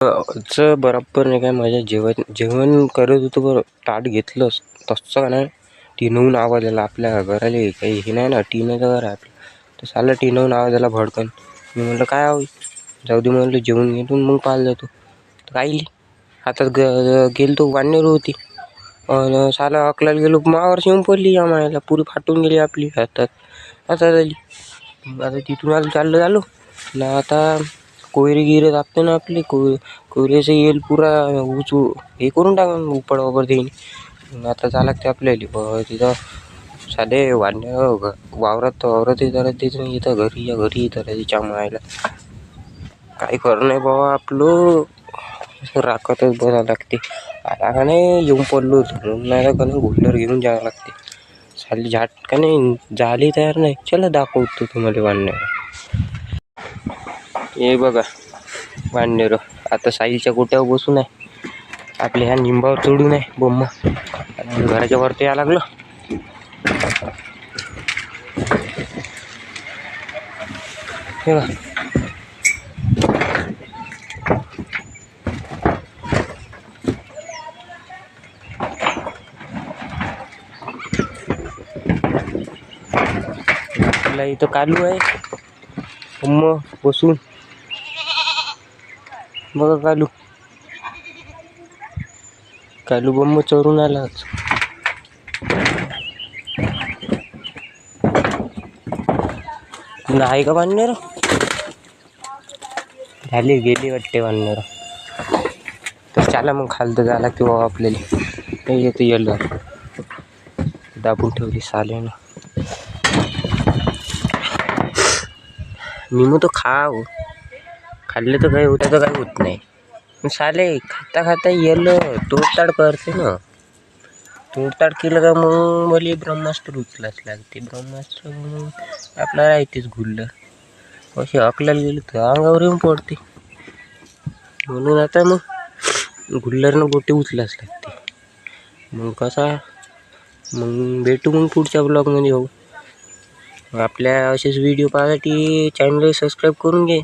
बरोबर नाही काय माझ्या जेवण करत होतो बरं. ताट घेतलंच तसं का नाही टिनवून आवाज आला. आपल्या घराला काही हे नाही ना, टिनाचं घर आहे आपलं. तर साला टिनवून आवाज आला भडकन. मी म्हटलं काय हवी, जाऊ दे म्हणलं जेवून घेऊन मग पाहायला जातो. तर काही हातात गेलो तो वानर होती. साला अकलाला गेलो मावर येऊन पडली आम्हाला, पुरी फाटून गेली आपली हातात झाली. आता तिथून आलो चाललं झालो ना. आता कोयरी गिरे दाबते ना आपली कोयरीचं येल पुरा हे करून टाकून उपड वगैरे देईन. आता जा लागते आपल्याला तिथं साधे वावरात येत नाही. इथं घरी येतं तिच्या मायला काही खरं नाही बाबा आपलं. राखतच बसावं लागते. आता का नाही येऊन पडलो होतो नाही का नाही गुल्लर घेऊन जावं लागते. साली झाट का नाही झाली तयार नाही. चला दाखवतो तुम्हाला वानर. हे बघा वानर आता साईलच्या गोट्यावर बसून आहे. आपल्या ह्या निंबावर चढून आहे बोम्मा. घराच्या वरती यायला लागलं. हे बघा आपला इथं कालू आहे बोम्मा बसून. बघा कालू बोम्मा चोरून आलाच. तुला आहे का वानर? झाली गेली वाटते वानर. तर चला मग खालतं जायला लागते बाबा आपल्याला. येतं येलं दाबून ठेवली साल्यानं. मी मग तो खाल्लं तर काही होतं तर काही होत नाही. साले खाता येलं तोडताड करते ना. तोडताड केलं का मग मला ब्रह्मास्त्र उचलाच लागते. ब्रह्मास्त्र म्हणून आपल्याला राहतेच घुल्लं. असे अकलाला गेलं तर अंगावर येऊन पडते. म्हणून आता मग घुल्लरनं गोटे उचलाच लागते. मग मग भेटू मग पुढच्या ब्लॉगमध्ये. हो आपल्या असेच व्हिडिओ पाहण्यासाठी चॅनल सबस्क्राईब करून घे.